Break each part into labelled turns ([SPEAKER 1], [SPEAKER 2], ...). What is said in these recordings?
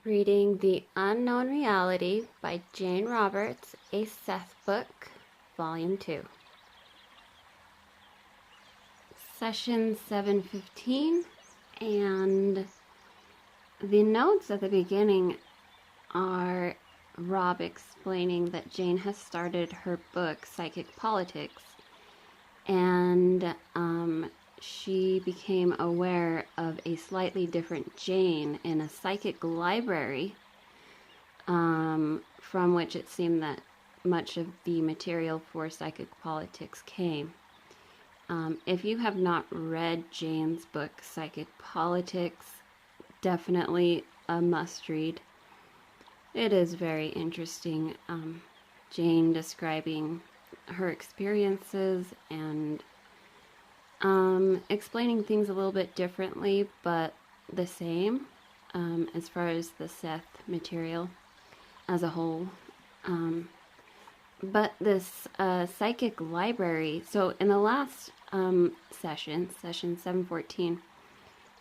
[SPEAKER 1] Reading The Unknown Reality by Jane Roberts, a Seth book, Volume 2. Session 715, and the notes at the beginning are Rob explaining that Jane has started her book, Psychic Politics, and she became aware of a slightly different Jane in a psychic library, from which it seemed that much of the material for Psychic Politics came. If you have not read Jane's book, Psychic Politics, definitely a must-read. It is very interesting. Jane describing her experiences and explaining things a little bit differently, but the same, as far as the Seth material as a whole. But this psychic library, so in the last session 714,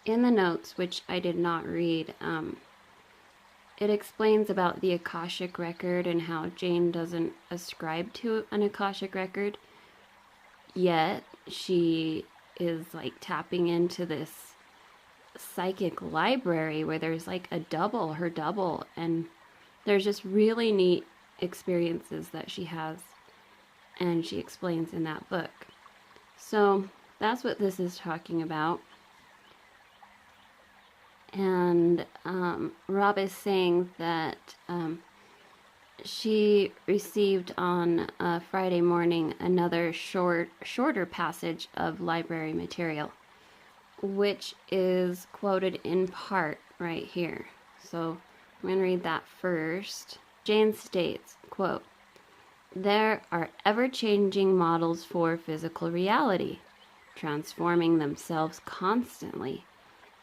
[SPEAKER 1] in the notes, which I did not read, it explains about the Akashic record and how Jane doesn't ascribe to an Akashic record, yet she is like tapping into this psychic library where there's like her double, and there's just really neat experiences that she has, and she explains in that book. So that's what this is talking about. And Rob is saying that she received on Friday morning another shorter passage of library material, which is quoted in part right here. So I'm going to read that first. Jane states, quote, "There are ever-changing models for physical reality, transforming themselves constantly,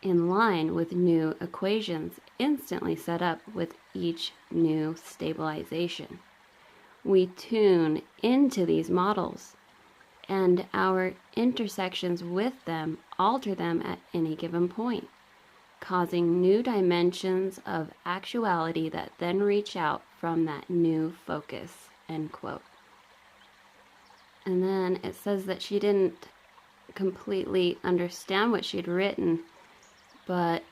[SPEAKER 1] in line with new equations instantly set up with each new stabilization. We tune into these models, and our intersections with them alter them at any given point, causing new dimensions of actuality that then reach out from that new focus," end quote. And then it says that she didn't completely understand what she'd written, but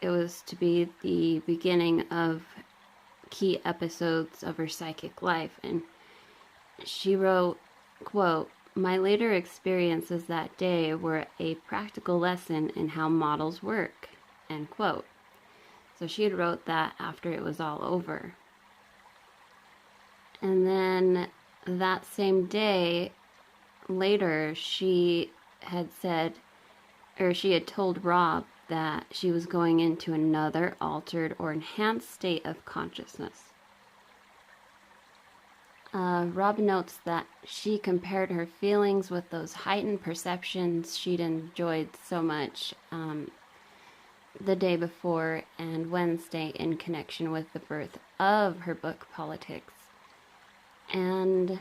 [SPEAKER 1] it was to be the beginning of key episodes of her psychic life. And she wrote, quote, "My later experiences that day were a practical lesson in how models work," end quote. So she had wrote that after it was all over. And then that same day, later, she had told Rob that she was going into another altered or enhanced state of consciousness. Rob notes that she compared her feelings with those heightened perceptions she'd enjoyed so much the day before and Wednesday in connection with the birth of her book, Politics. And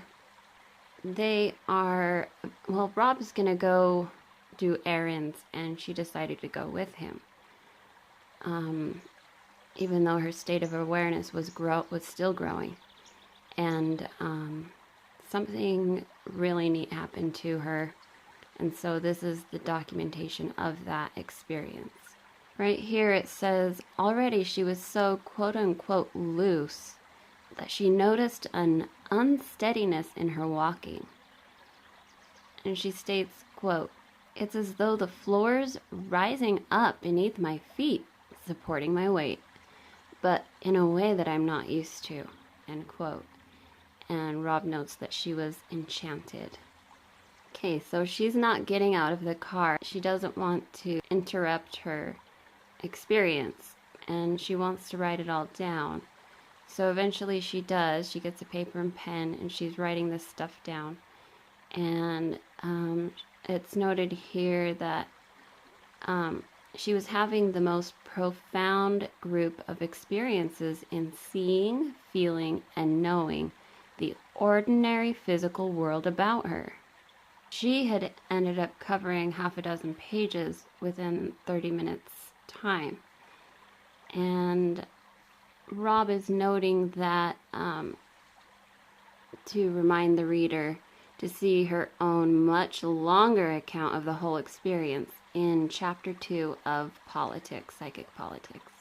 [SPEAKER 1] Rob's going to go do errands, and she decided to go with him, even though her state of awareness was still growing. And something really neat happened to her, and so this is the documentation of that experience. Right here it says, already she was so quote-unquote loose that she noticed an unsteadiness in her walking. And she states, quote, "It's as though the floor's rising up beneath my feet, supporting my weight, but in a way that I'm not used to," end quote. And Rob notes that she was enchanted. Okay, so she's not getting out of the car. She doesn't want to interrupt her experience, and she wants to write it all down. So eventually she does. She gets a paper and pen, and she's writing this stuff down. And it's noted here that she was having the most profound group of experiences in seeing, feeling, and knowing the ordinary physical world about her. She had ended up covering half a dozen pages within 30 minutes time. And Rob is noting that to remind the reader to see her own much longer account of the whole experience in Chapter 2 of Politics, Psychic Politics.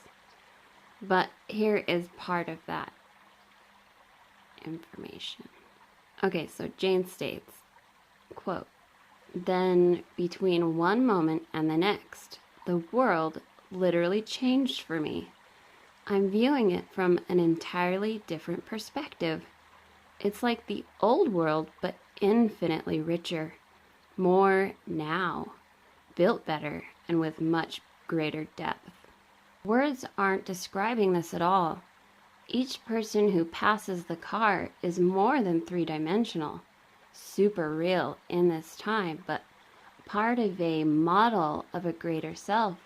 [SPEAKER 1] But here is part of that information. Okay, so Jane states, quote, "Then between one moment and the next, the world literally changed for me. I'm viewing it from an entirely different perspective. It's like the old world, but infinitely richer, more now, built better, and with much greater depth. Words aren't describing this at all. Each person who passes the car is more than three-dimensional, super real in this time, but part of a model of a greater self.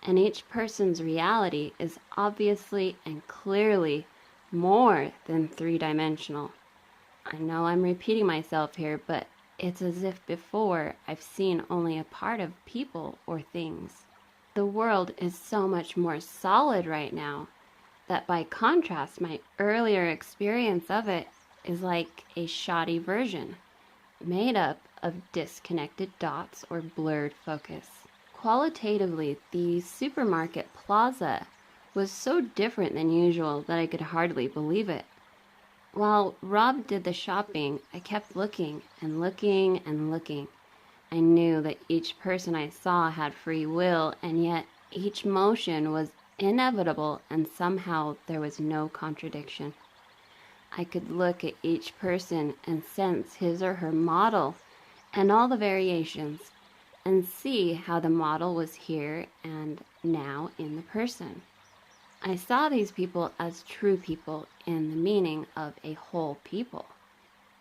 [SPEAKER 1] And each person's reality is obviously and clearly more than three-dimensional. I know I'm repeating myself here, but it's as if before I've seen only a part of people or things. The world is so much more solid right now that by contrast, my earlier experience of it is like a shoddy version, made up of disconnected dots or blurred focus. Qualitatively, the supermarket plaza was so different than usual that I could hardly believe it. While Rob did the shopping, I kept looking and looking and looking. I knew that each person I saw had free will, and yet each motion was inevitable, and somehow there was no contradiction. I could look at each person and sense his or her model and all the variations, and see how the model was here and now in the person. I saw these people as true people in the meaning of a whole people.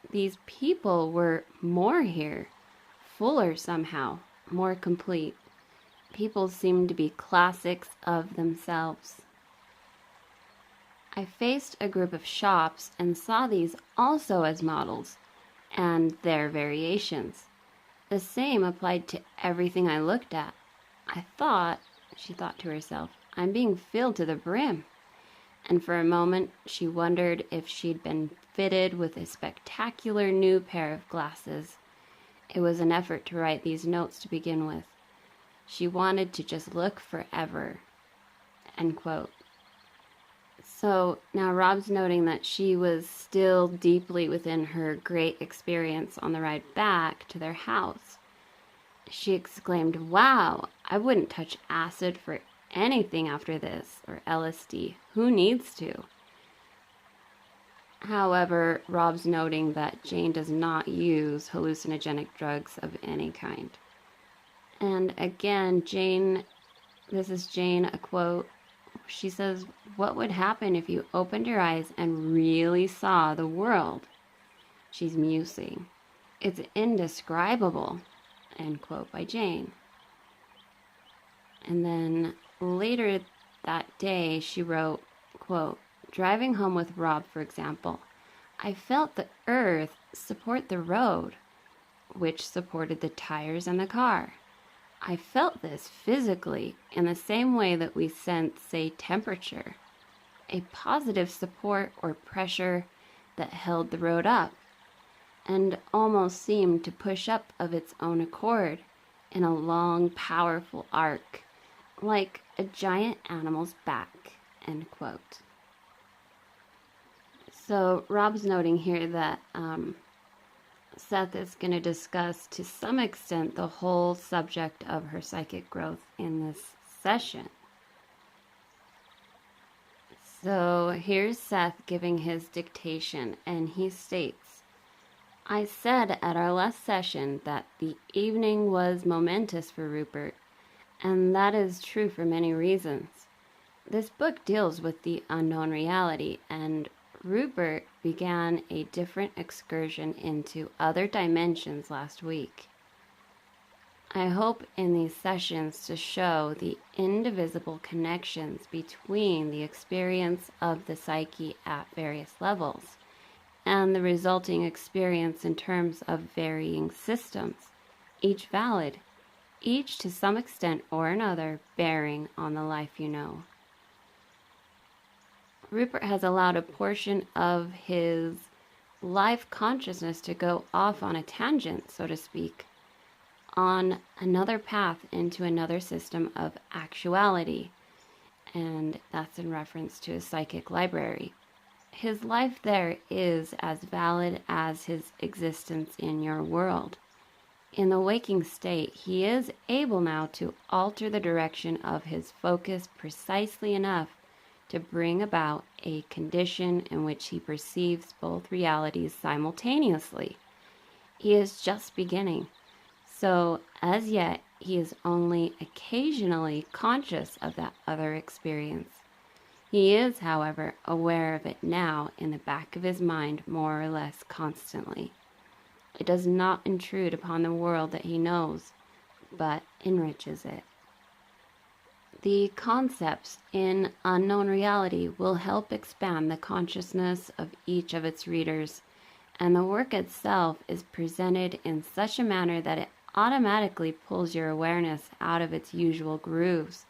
[SPEAKER 1] These people were more here, fuller somehow, more complete. People seemed to be classics of themselves. I faced a group of shops and saw these also as models and their variations. The same applied to everything I looked at. I thought, she thought to herself, I'm being filled to the brim. And for a moment, she wondered if she'd been fitted with a spectacular new pair of glasses. It was an effort to write these notes to begin with. She wanted to just look forever. End quote. So now Rob's noting that she was still deeply within her great experience on the ride back to their house. She exclaimed, "Wow, I wouldn't touch acid for anything after this, or LSD. Who needs to?" However, Rob's noting that Jane does not use hallucinogenic drugs of any kind. And again, this is Jane, a quote. She says, "What would happen if you opened your eyes and really saw the world?" She's musing. "It's indescribable," end quote, by Jane. And then later that day, she wrote, quote, "Driving home with Rob, for example, I felt the earth support the road, which supported the tires and the car. I felt this physically in the same way that we sense, say, temperature, a positive support or pressure that held the road up and almost seemed to push up of its own accord in a long, powerful arc, like a giant animal's back," end quote. So Rob's noting here that Seth is going to discuss to some extent the whole subject of her psychic growth in this session. So here's Seth giving his dictation, and he states, "I said at our last session that the evening was momentous for Rupert, and that is true for many reasons. This book deals with the unknown reality, and Rupert began a different excursion into other dimensions last week. I hope in these sessions to show the indivisible connections between the experience of the psyche at various levels and the resulting experience in terms of varying systems, each valid, each to some extent or another bearing on the life you know." Rupert has allowed a portion of his life consciousness to go off on a tangent, so to speak, on another path into another system of actuality, and that's in reference to his psychic library. His life there is as valid as his existence in your world. In the waking state, he is able now to alter the direction of his focus precisely enough to bring about a condition in which he perceives both realities simultaneously. He is just beginning, so as yet he is only occasionally conscious of that other experience. He is, however, aware of it now in the back of his mind more or less constantly. It does not intrude upon the world that he knows, but enriches it. The concepts in Unknown Reality will help expand the consciousness of each of its readers, and the work itself is presented in such a manner that it automatically pulls your awareness out of its usual grooves,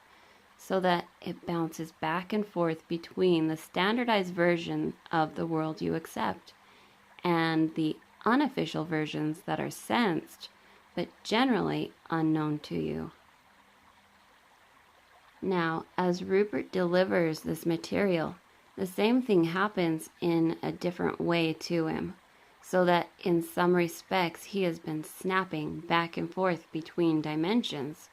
[SPEAKER 1] so that it bounces back and forth between the standardized version of the world you accept and the unofficial versions that are sensed, but generally unknown to you. Now, as Rupert delivers this material, the same thing happens in a different way to him, so that in some respects he has been snapping back and forth between dimensions,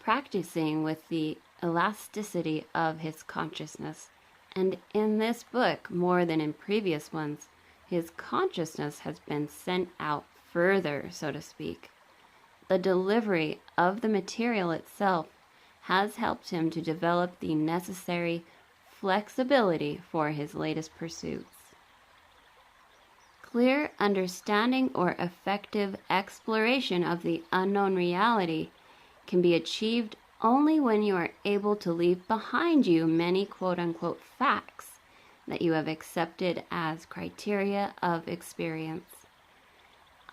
[SPEAKER 1] practicing with the elasticity of his consciousness. And in this book, more than in previous ones, his consciousness has been sent out further, so to speak. The delivery of the material itself has helped him to develop the necessary flexibility for his latest pursuits. Clear understanding or effective exploration of the unknown reality can be achieved only when you are able to leave behind you many quote-unquote facts that you have accepted as criteria of experience.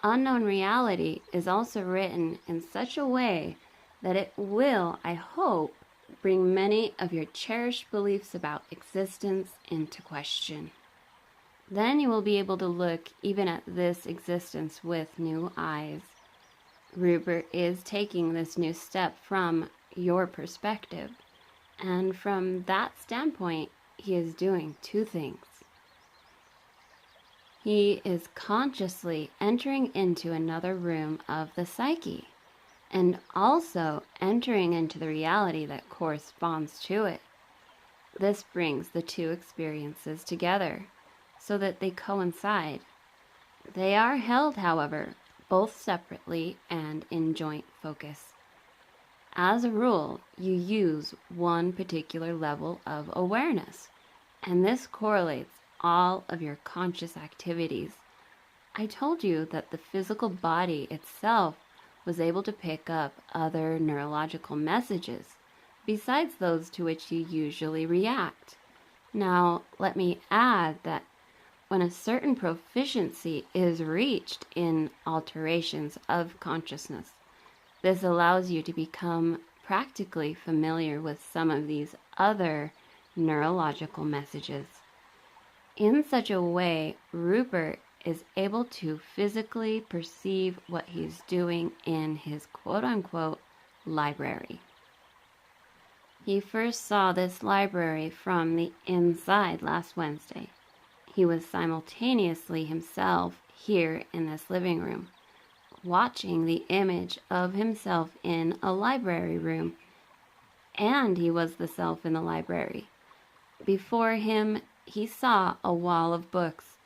[SPEAKER 1] Unknown Reality is also written in such a way that it will, I hope, bring many of your cherished beliefs about existence into question. Then you will be able to look even at this existence with new eyes. Rupert is taking this new step from your perspective, and from that standpoint, he is doing two things. He is consciously entering into another room of the psyche, and also entering into the reality that corresponds to it. This brings the two experiences together, so that they coincide. They are held, however, both separately and in joint focus. As a rule, you use one particular level of awareness, and this correlates all of your conscious activities. I told you that the physical body itself was able to pick up other neurological messages, besides those to which you usually react. Now, let me add that when a certain proficiency is reached in alterations of consciousness, this allows you to become practically familiar with some of these other neurological messages. In such a way, Rupert is able to physically perceive what he's doing in his quote-unquote library. He first saw this library from the inside last Wednesday. He was simultaneously himself here in this living room, watching the image of himself in a library room, and he was the self in the library. Before him, he saw a wall of books,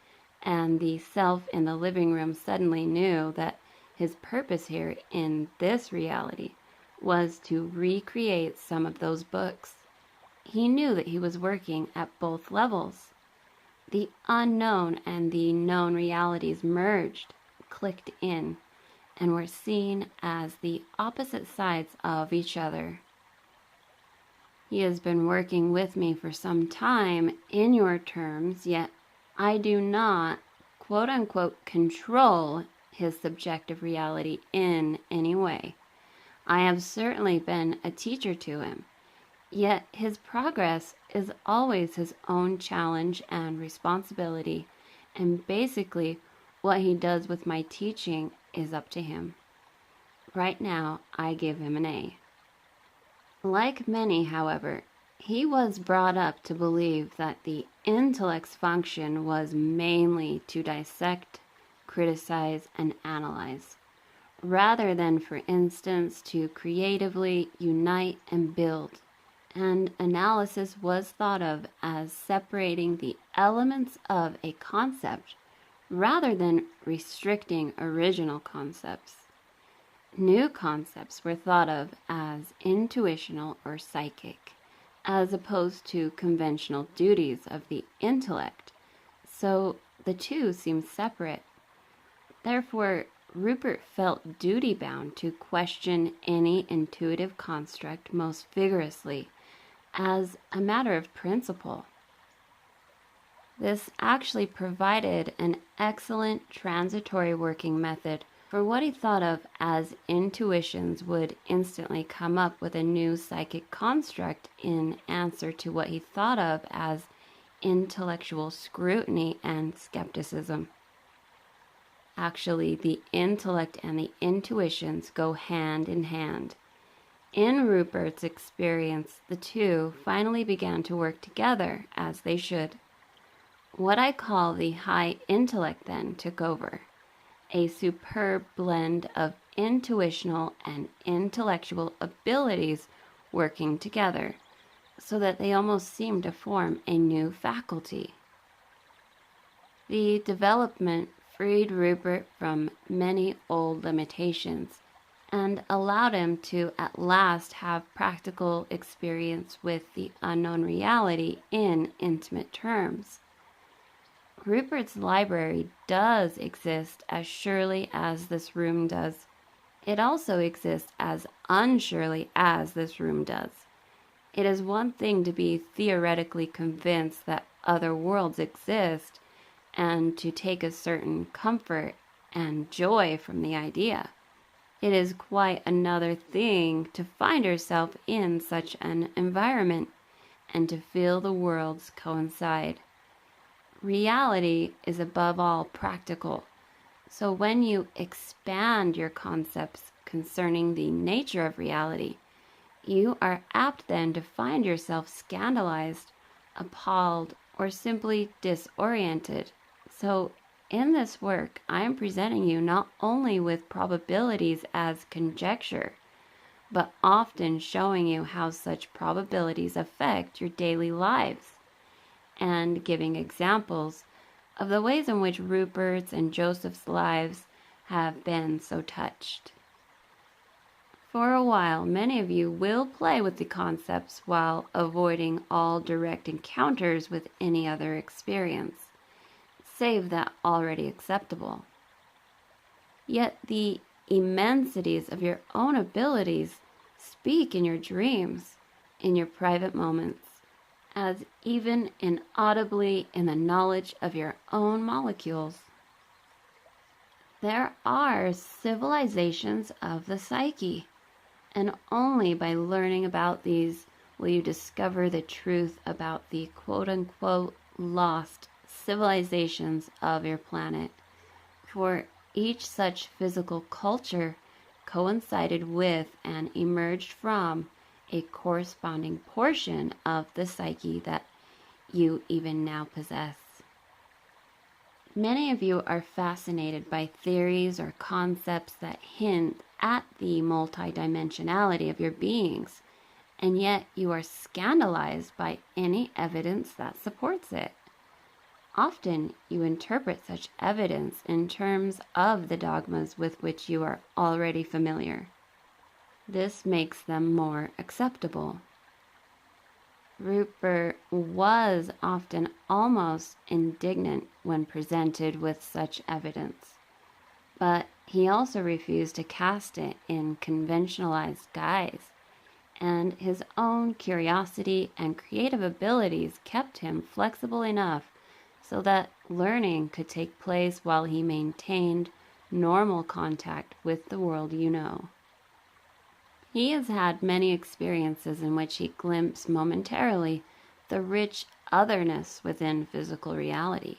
[SPEAKER 1] and the self in the living room suddenly knew that his purpose here in this reality was to recreate some of those books. He knew that he was working at both levels. The unknown and the known realities merged, clicked in, and were seen as the opposite sides of each other. He has been working with me for some time in your terms, yet I do not, quote-unquote, control his subjective reality in any way. I have certainly been a teacher to him. Yet his progress is always his own challenge and responsibility, and basically what he does with my teaching is up to him. Right now, I give him an A. Like many, however, he was brought up to believe that the intellect's function was mainly to dissect, criticize, and analyze, rather than, for instance, to creatively unite and build. And analysis was thought of as separating the elements of a concept rather than restricting original concepts. New concepts were thought of as intuitional or psychic, as opposed to conventional duties of the intellect, so the two seemed separate. Therefore, Rupert felt duty-bound to question any intuitive construct most vigorously, as a matter of principle. This actually provided an excellent transitory working method for what he thought of as intuitions would instantly come up with a new psychic construct in answer to what he thought of as intellectual scrutiny and skepticism. Actually, the intellect and the intuitions go hand in hand. In Rupert's experience, the two finally began to work together as they should. What I call the high intellect then took over, a superb blend of intuitional and intellectual abilities working together, so that they almost seemed to form a new faculty. The development freed Rupert from many old limitations and allowed him to at last have practical experience with the unknown reality in intimate terms. Rupert's library does exist as surely as this room does. It also exists as unsurely as this room does. It is one thing to be theoretically convinced that other worlds exist and to take a certain comfort and joy from the idea. It is quite another thing to find yourself in such an environment and to feel the worlds coincide. Reality is above all practical, so when you expand your concepts concerning the nature of reality, you are apt then to find yourself scandalized, appalled, or simply disoriented. So in this work, I am presenting you not only with probabilities as conjecture, but often showing you how such probabilities affect your daily lives, and giving examples of the ways in which Rupert's and Joseph's lives have been so touched. For a while, many of you will play with the concepts while avoiding all direct encounters with any other experience, save that already acceptable. Yet the immensities of your own abilities speak in your dreams, in your private moments, as even inaudibly in the knowledge of your own molecules. There are civilizations of the psyche, and only by learning about these will you discover the truth about the quote-unquote lost civilizations of your planet, for each such physical culture coincided with and emerged from a corresponding portion of the psyche that you even now possess. Many of you are fascinated by theories or concepts that hint at the multidimensionality of your beings, and yet you are scandalized by any evidence that supports it. Often you interpret such evidence in terms of the dogmas with which you are already familiar. This makes them more acceptable. Rupert was often almost indignant when presented with such evidence, but he also refused to cast it in conventionalized guise, and his own curiosity and creative abilities kept him flexible enough so that learning could take place while he maintained normal contact with the world you know. He has had many experiences in which he glimpsed momentarily the rich otherness within physical reality.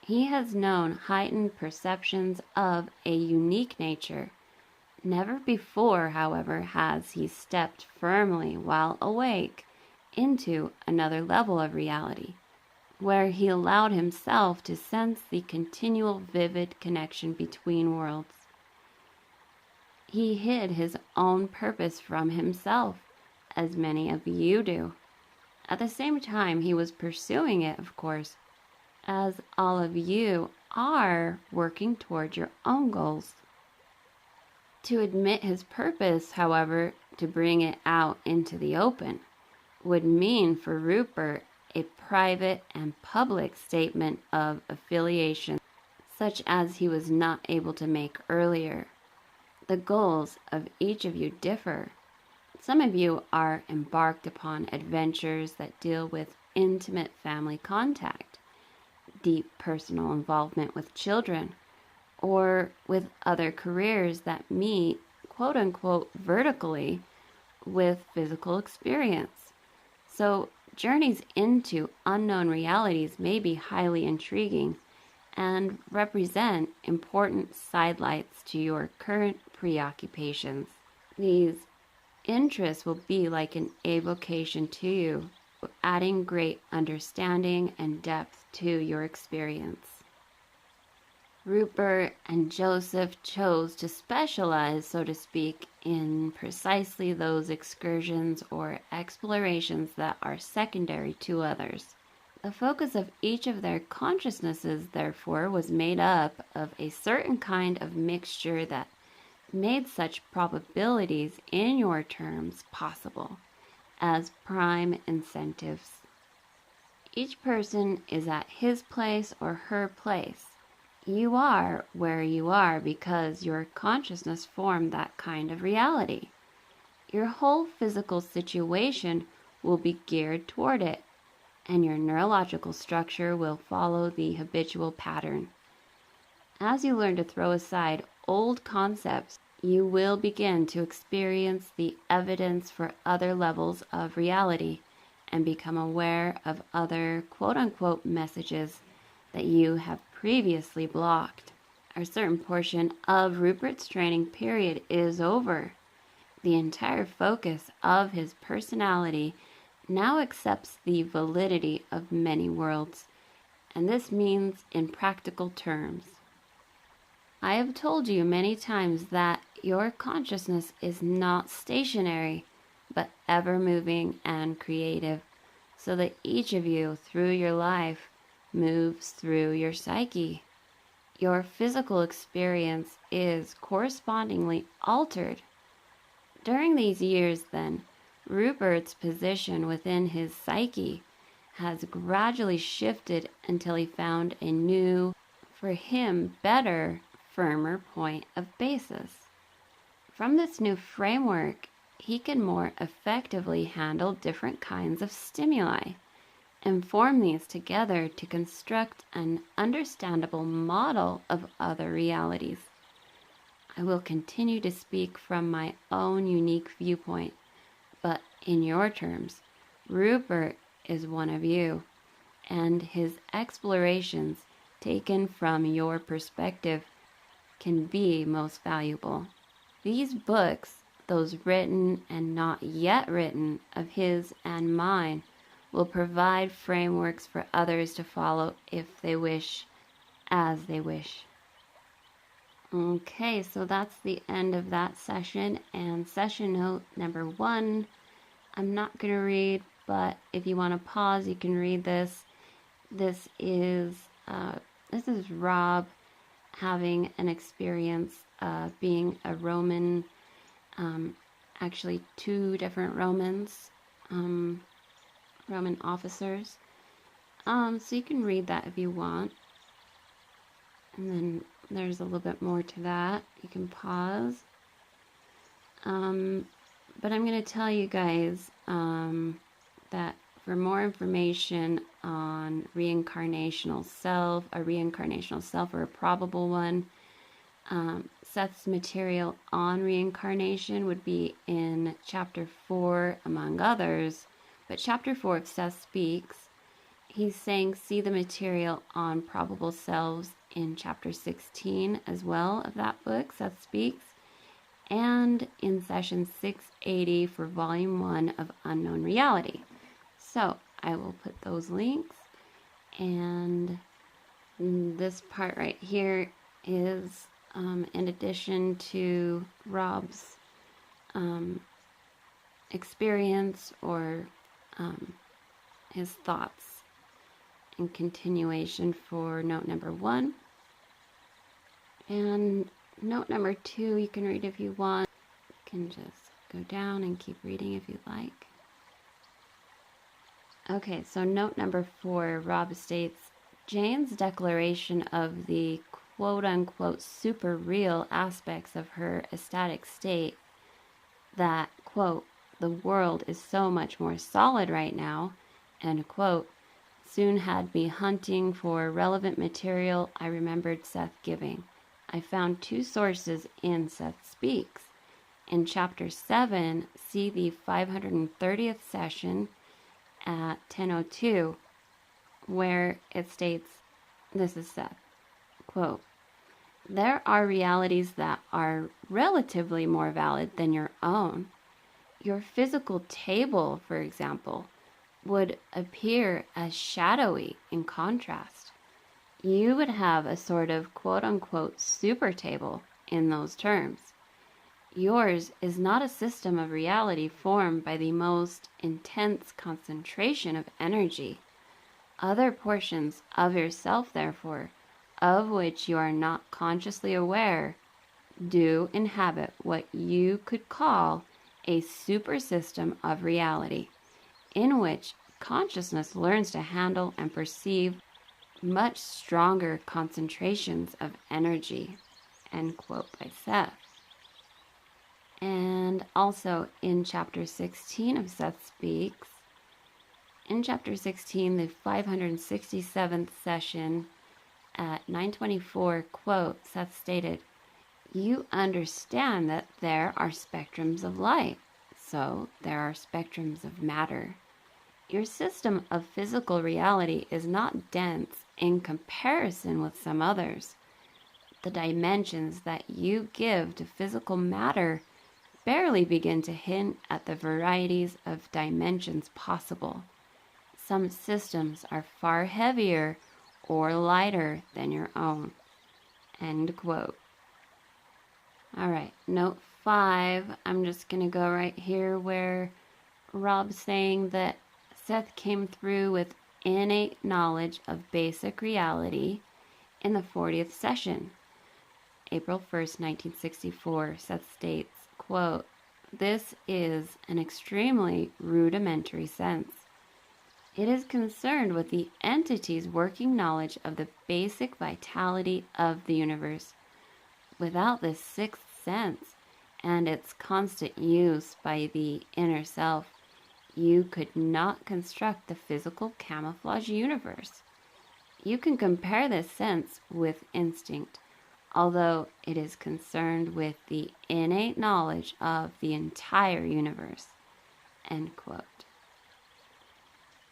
[SPEAKER 1] He has known heightened perceptions of a unique nature. Never before, however, has he stepped firmly while awake into another level of reality, where he allowed himself to sense the continual vivid connection between worlds. He hid his own purpose from himself, as many of you do. At the same time, he was pursuing it, of course, as all of you are working toward your own goals. To admit his purpose, however, to bring it out into the open, would mean for Rupert a private and public statement of affiliation, such as he was not able to make earlier. The goals of each of you differ. Some of you are embarked upon adventures that deal with intimate family contact, deep personal involvement with children, or with other careers that meet, quote unquote, vertically with physical experience. So, journeys into unknown realities may be highly intriguing and represent important sidelights to your current preoccupations. These interests will be like an avocation to you, adding great understanding and depth to your experience. Rupert and Joseph chose to specialize, so to speak, in precisely those excursions or explorations that are secondary to others. The focus of each of their consciousnesses, therefore, was made up of a certain kind of mixture that made such probabilities in your terms possible as prime incentives. Each person is at his place or her place. You are where you are because your consciousness formed that kind of reality. Your whole physical situation will be geared toward it, and your neurological structure will follow the habitual pattern. As you learn to throw aside old concepts, you will begin to experience the evidence for other levels of reality and become aware of other quote-unquote messages that you have previously blocked. A certain portion of Rupert's training period is over. The entire focus of his personality now accepts the validity of many worlds, and this means in practical terms. I have told you many times that your consciousness is not stationary, but ever moving and creative, so that each of you through your life moves through your psyche. Your physical experience is correspondingly altered. During these years, then, Rupert's position within his psyche has gradually shifted until he found a new, for him better, firmer point of basis. From this new framework, he can more effectively handle different kinds of stimuli and form these together to construct an understandable model of other realities. I will continue to speak from my own unique viewpoint, but in your terms, Rupert is one of you, and his explorations taken from your perspective can be most valuable. These books, those written and not yet written of his and mine, will provide frameworks for others to follow if they wish, as they wish. Okay, so that's the end of that session, and session note number 1, I'm not going to read, but if you want to pause, you can read this. This is Rob having an experience being a Roman, actually 2 different Romans, Roman officers. So you can read that if you want. And then there's a little bit more to that. You can pause. But I'm going to tell you guys that for more information on reincarnational self, a reincarnational self or a probable one, Seth's material on reincarnation would be in chapter 4, among others. But chapter 4 of Seth Speaks, he's saying see the material on Probable Selves in chapter 16 as well of that book, Seth Speaks, and in session 680 for volume 1 of Unknown Reality. So I will put those links, and this part right here is in addition to Rob's experience or his thoughts in continuation for note number 1. And note number 2, you can read if you want. You can just go down and keep reading if you'd like. Okay, so note number 4, Rob states, Jane's declaration of the quote-unquote super real aspects of her ecstatic state, that, quote, the world is so much more solid right now, end quote, soon had me hunting for relevant material I remembered Seth giving. I found 2 sources in Seth Speaks. In chapter 7, see the 530th session at 10:02, where it states, this is Seth, quote, there are realities that are relatively more valid than your own. Your physical table, for example, would appear as shadowy in contrast. You would have a sort of quote-unquote super table in those terms. Yours is not a system of reality formed by the most intense concentration of energy. Other portions of yourself, therefore, of which you are not consciously aware, do inhabit what you could call a super system of reality, in which consciousness learns to handle and perceive much stronger concentrations of energy, end quote by Seth. And also in chapter 16 of Seth Speaks, in chapter 16, the 567th session at 9:24, quote, Seth stated, you understand that there are spectrums of light, so there are spectrums of matter. Your system of physical reality is not dense in comparison with some others. The dimensions that you give to physical matter barely begin to hint at the varieties of dimensions possible. Some systems are far heavier or lighter than your own, end quote. All right, note 5, I'm just going to go right here where Rob's saying that Seth came through with innate knowledge of basic reality in the 40th session. April 1st, 1964, Seth states, quote, this is an extremely rudimentary sense. It is concerned with the entity's working knowledge of the basic vitality of the universe. Without this sixth sense and its constant use by the inner self, you could not construct the physical camouflage universe. You can compare this sense with instinct, although it is concerned with the innate knowledge of the entire universe, end quote.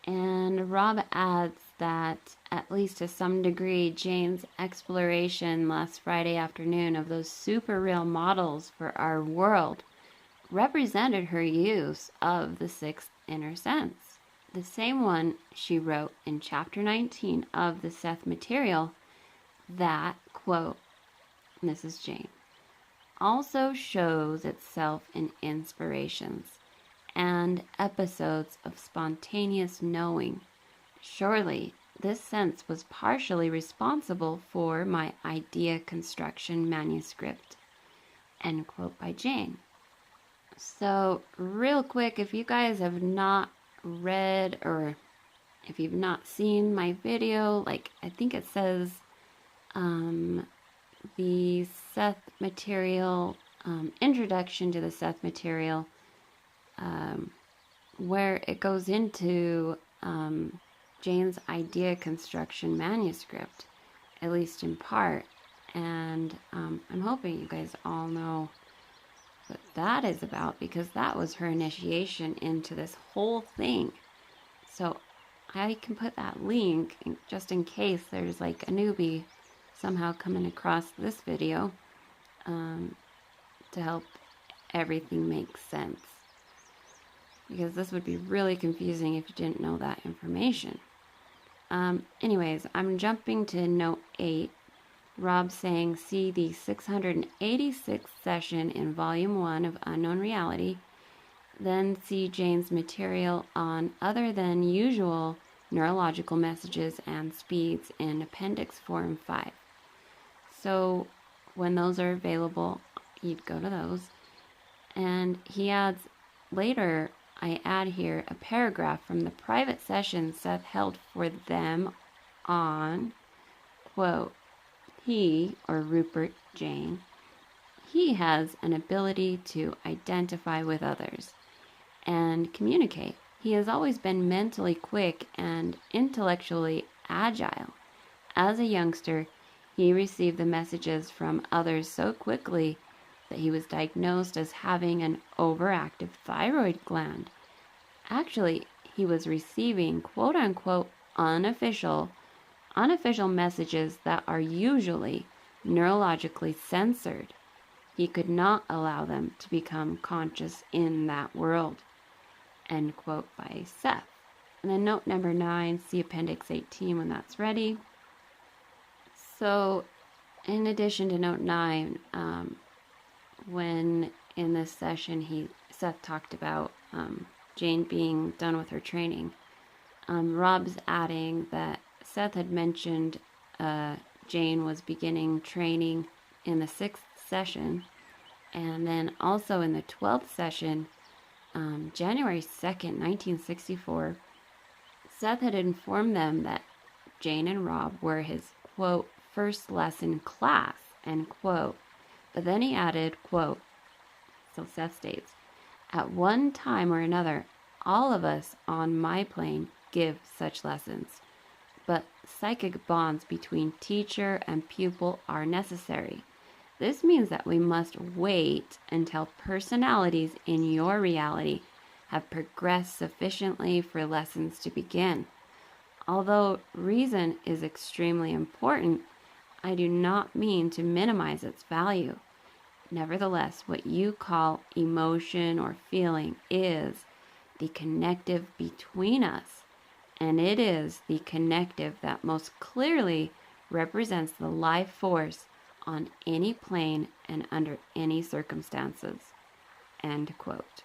[SPEAKER 1] And Rob adds that, at least to some degree, Jane's exploration last Friday afternoon of those super real models for our world represented her use of the sixth inner sense, the same one she wrote in chapter 19 of the Seth material that, quote, this is Jane, also shows itself in inspirations and episodes of spontaneous knowing. Surely this sense was partially responsible for my idea construction manuscript, end quote by Jane. So real quick, if you guys have not read or if you've not seen my video, like I think it says the Seth material, introduction to the Seth material, where it goes into Jane's idea construction manuscript, at least in part, And I'm hoping you guys all know what that is about, because that was her initiation into this whole thing. So I can put that link just in case there's like a newbie somehow coming across this video, to help everything make sense. Because this would be really confusing if you didn't know that information. Anyways, I'm jumping to note 8. Rob saying, see the 686th session in Volume 1 of Unknown Reality. Then see Jane's material on other than usual neurological messages and speeds in Appendix 4 and 5. So when those are available, you'd go to those. And he adds, later, I add here a paragraph from the private session Seth held for them on, quote, he, or Rupert Jane, he has an ability to identify with others and communicate. He has always been mentally quick and intellectually agile. As a youngster, he received the messages from others so quickly that he was diagnosed as having an overactive thyroid gland. Actually, he was receiving quote-unquote unofficial messages that are usually neurologically censored. He could not allow them to become conscious in that world. End quote by Seth. And then note number 9, see Appendix 18 when that's ready. So, in addition to note 9, when in this session Seth talked about Jane being done with her training, Rob's adding that Seth had mentioned Jane was beginning training in the 6th session, and then also in the 12th session, January 2nd, 1964, Seth had informed them that Jane and Rob were his, quote, first lesson class, end quote. But then he added, quote, so Seth states, at one time or another, all of us on my plane give such lessons. But psychic bonds between teacher and pupil are necessary. This means that we must wait until personalities in your reality have progressed sufficiently for lessons to begin. Although reason is extremely important, I do not mean to minimize its value. Nevertheless, what you call emotion or feeling is the connective between us, and it is the connective that most clearly represents the life force on any plane and under any circumstances. End quote.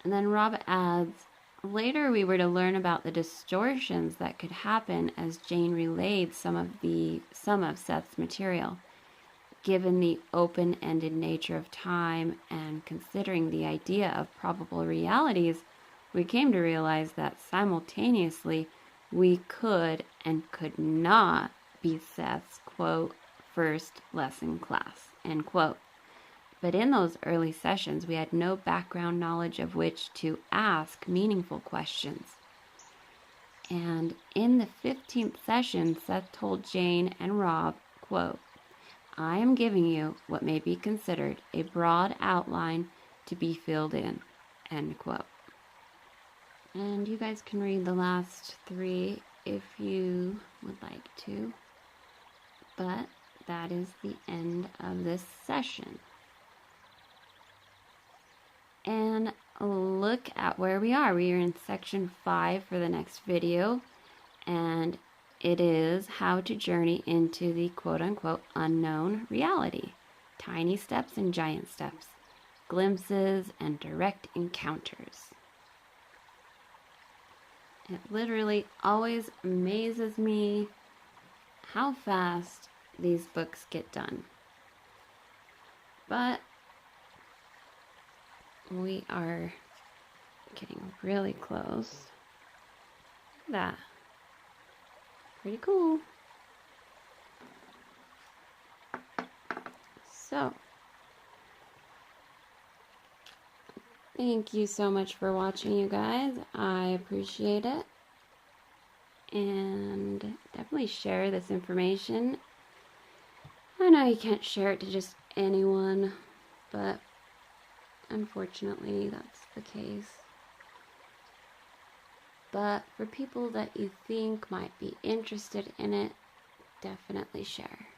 [SPEAKER 1] And then Rob adds, later we were to learn about the distortions that could happen as Jane relayed some of Seth's material. Given the open-ended nature of time and considering the idea of probable realities, we came to realize that simultaneously we could and could not be Seth's, quote, first lesson class, end quote. But in those early sessions, we had no background knowledge of which to ask meaningful questions. And in the 15th session, Seth told Jane and Rob, quote, I am giving you what may be considered a broad outline to be filled in, end quote. And you guys can read the last 3 if you would like to. But that is the end of this session. And look at where we are. We are in section 5 for the next video. And it is how to journey into the quote-unquote unknown reality. Tiny steps and giant steps. Glimpses and direct encounters. It literally always amazes me how fast these books get done. But we are getting really close. Look at that. Pretty cool. So, thank you so much for watching, you guys. I appreciate it. And definitely share this information. I know you can't share it to just anyone, but unfortunately that's the case. But for people that you think might be interested in it, definitely share.